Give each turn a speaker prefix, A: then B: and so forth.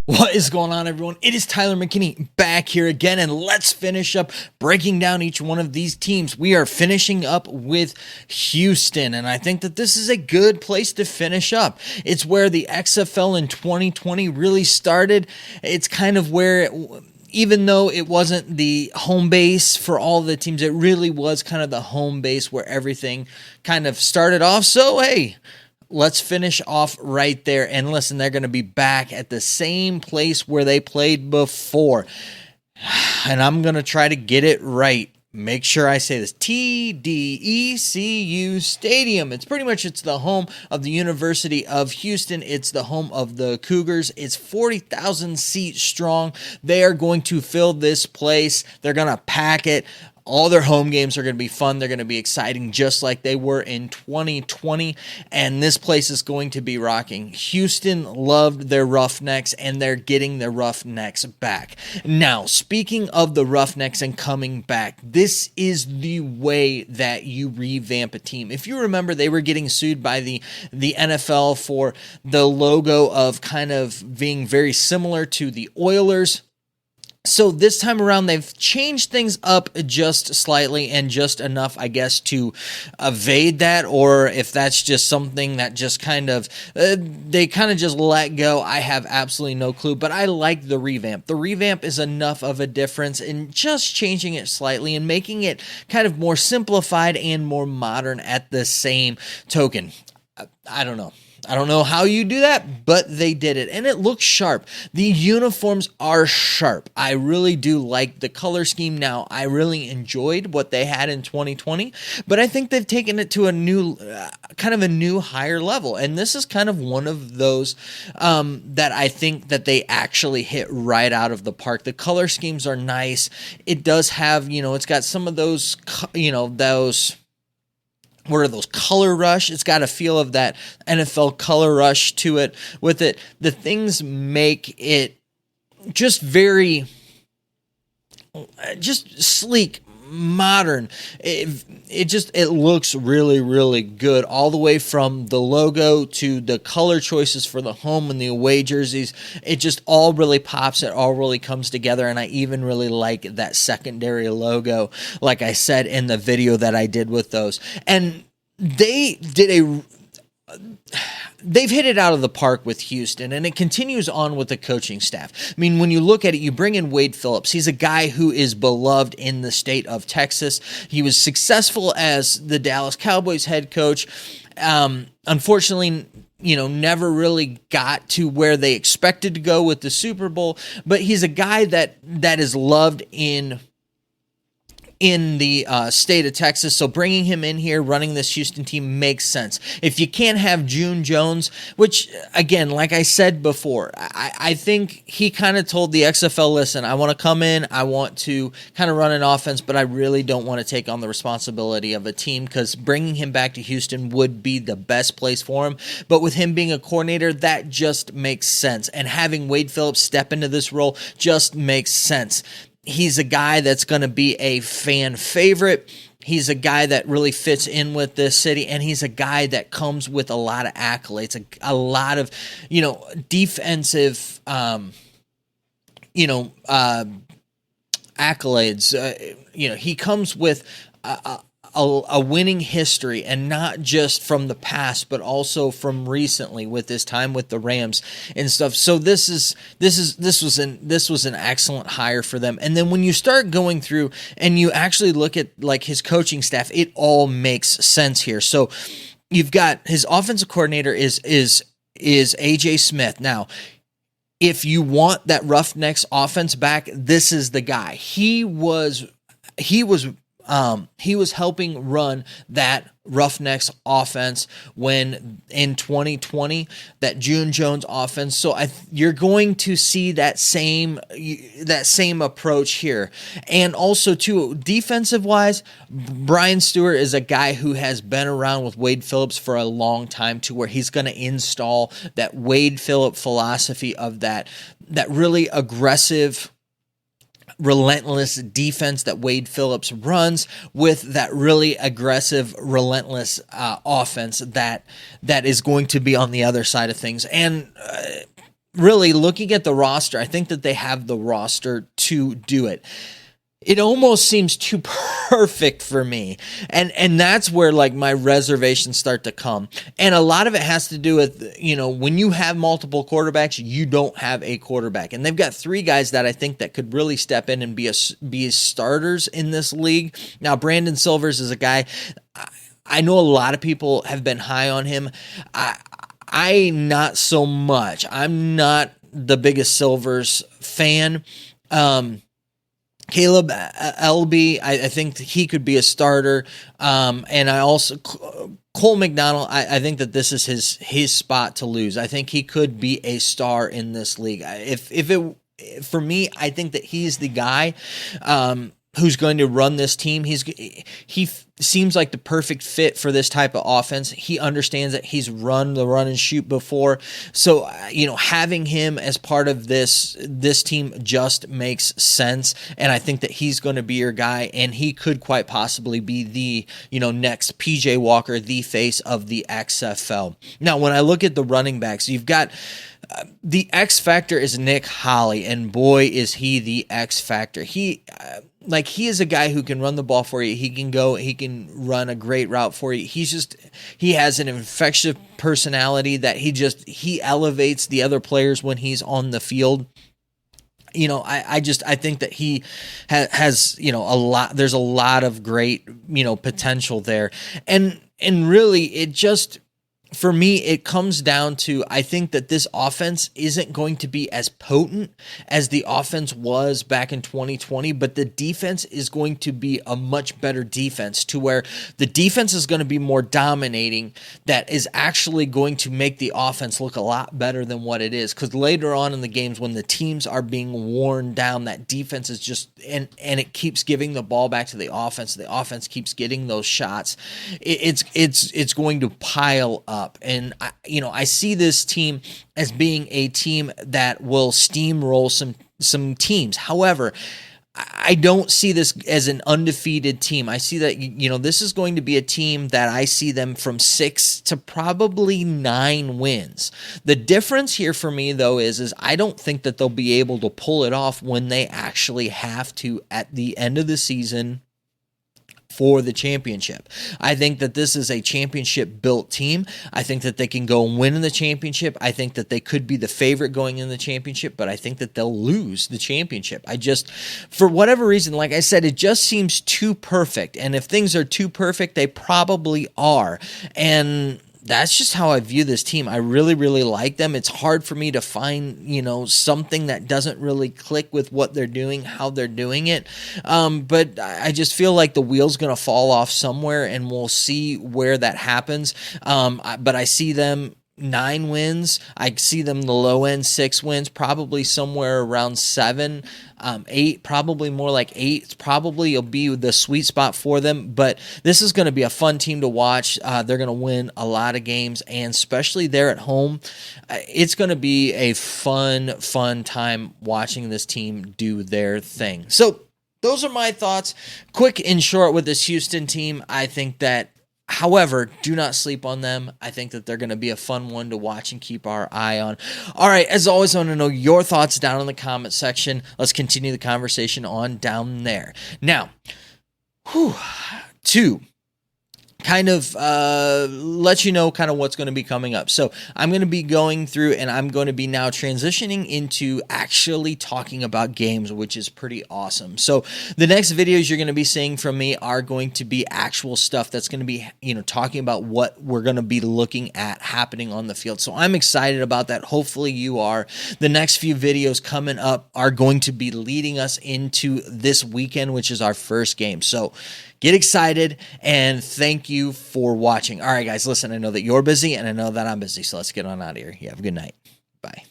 A: What is going on, everyone? It is Tyler McKinney back here again, and let's finish up breaking down each one of these teams. We are finishing up with Houston, and I think that this is a good place to finish up. It's where the XFL in 2020 really started. It's kind of where even though it wasn't the home base for all the teams, it really was kind of the home base where everything kind of started off. So, hey, let's finish off right there. And listen, they're going to be back at the same place where they played before. And I'm going to try to get it right. Make sure I say this. TDECU Stadium. It's the home of the University of Houston. It's the home of the Cougars. It's 40,000 seats strong. They are going to fill this place. They're going to pack it. All their home games are going to be fun. They're going to be exciting, just like they were in 2020. And this place is going to be rocking. Houston loved their Roughnecks, and they're getting their Roughnecks back. Now, speaking of the Roughnecks and coming back, this is the way that you revamp a team. If you remember, they were getting sued by the NFL for the logo of kind of being very similar to the Oilers. So this time around, they've changed things up just slightly and just enough, I guess, to evade that, or if that's just something that just kind of, they kind of just let go. I have absolutely no clue, but I like the revamp. The revamp is enough of a difference in just changing it slightly and making it kind of more simplified and more modern at the same token. I don't know. I don't know how you do that, but they did it, and it looks sharp. The uniforms are sharp. I really do like the color scheme now. I really enjoyed what they had in 2020, but I think they've taken it to a new, higher level, and this is kind of one of those that I think that they actually hit right out of the park. The color schemes are nice. It does have, it's got some of those, what are those? Color rush. It's got a feel of that NFL color rush to it. With it, the things make it just very, just sleek, modern. It looks really, really good, all the way from the logo to the color choices for the home and the away jerseys. It just all really pops. It all really comes together, and I even really like that secondary logo, like I said in the video that I did with those. And they've hit it out of the park with Houston, and it continues on with the coaching staff. I mean, when you look at it, you bring in Wade Phillips. He's a guy who is beloved in the state of Texas. He was successful as the Dallas Cowboys head coach. Unfortunately, never really got to where they expected to go with the Super Bowl, but he's a guy that is loved in the state of Texas. So bringing him in here, running this Houston team makes sense. If you can't have June Jones, which, again, like I said before, I think he kind of told the XFL, listen, I want to come in, I want to kind of run an offense, but I really don't want to take on the responsibility of a team, because bringing him back to Houston would be the best place for him. But with him being a coordinator, that just makes sense. And having Wade Phillips step into this role just makes sense. He's a guy that's going to be a fan favorite. He's a guy that really fits in with this city, and he's a guy that comes with a lot of accolades, a lot of, defensive, accolades. He comes with a winning history, and not just from the past, but also from recently with his time with the Rams and stuff. So this was an excellent hire for them. And then when you start going through and you actually look at like his coaching staff, it all makes sense here. So you've got his offensive coordinator is AJ Smith. Now, if you want that Roughnecks offense back, this is the guy. He was helping run that Roughnecks offense when in 2020, that June Jones offense. So you're going to see that same approach here. And also too, defensive wise, Brian Stewart is a guy who has been around with Wade Phillips for a long time, to where he's going to install that Wade Phillips philosophy of that really aggressive, relentless defense that Wade Phillips runs, with that really aggressive, relentless offense that is going to be on the other side of things. And really looking at the roster, I think that they have the roster to do it. It almost seems too perfect for me. And that's where like my reservations start to come. And a lot of it has to do with, when you have multiple quarterbacks, you don't have a quarterback. And they've got 3 guys that I think that could really step in and be starters in this league. Now, Brandon Silvers is a guy, I know a lot of people have been high on him. I not so much. I'm not the biggest Silvers fan. Caleb Elby, I think he could be a starter. And I also, Cole McDonald, I think that this is his spot to lose. I think he could be a star in this league. For me, I think that he's the guy, who's going to run this team. He seems like the perfect fit for this type of offense. He understands that he's run the run and shoot before. So, having him as part of this team just makes sense. And I think that he's going to be your guy, and he could quite possibly be the, next PJ Walker, the face of the XFL. Now, when I look at the running backs, you've got the X factor is Nick Holley, and boy, is he the X factor. He is a guy who can run the ball for you. He can run a great route for you. He has an infectious personality that he elevates the other players when he's on the field. I think that he has, a lot, there's a lot of great, potential there. And really it just, for me, it comes down to, I think that this offense isn't going to be as potent as the offense was back in 2020, but the defense is going to be a much better defense, to where the defense is going to be more dominating. That is actually going to make the offense look a lot better than what it is. Because later on in the games, when the teams are being worn down, that defense is just, and it keeps giving the ball back to the offense keeps getting those shots. It's going to pile up. And I see this team as being a team that will steamroll some teams. However, I don't see this as an undefeated team. I see that, this is going to be a team that I see them from 6 to probably 9 wins. The difference here for me, though, is I don't think that they'll be able to pull it off when they actually have to at the end of the season for the championship. I think that this is a championship built team. I think that they can go and win in the championship. I think that they could be the favorite going in the championship, but I think that they'll lose the championship. For whatever reason, like I said, it just seems too perfect. And if things are too perfect, they probably are. And that's just how I view this team. I really, really like them. It's hard for me to find, something that doesn't really click with what they're doing, how they're doing it. But I just feel like the wheel's going to fall off somewhere, and we'll see where that happens. But I see them 9 wins. I see them the low end 6 wins, probably somewhere around 7, 8, probably more like 8. It's probably will be the sweet spot for them. But this is going to be a fun team to watch. They're going to win a lot of games, and especially there at home, it's going to be a fun time watching this team do their thing. So those are my thoughts. Quick and short with this Houston team. I think that, however, do not sleep on them. I think that they're going to be a fun one to watch and keep our eye on. All right, as always, I want to know your thoughts down in the comment section. Let's continue the conversation on down there. Now, to kind of let you know kind of what's going to be coming up. So I'm going to be going through, and I'm going to be now transitioning into actually talking about games, which is pretty awesome. So the next videos you're going to be seeing from me are going to be actual stuff that's going to be, talking about what we're going to be looking at happening on the field. So I'm excited about that. Hopefully you are. The next few videos coming up are going to be leading us into this weekend, which is our first game. So get excited, and thank you for watching. All right, guys, listen, I know that you're busy, and I know that I'm busy, so let's get on out of here. You have a good night. Bye.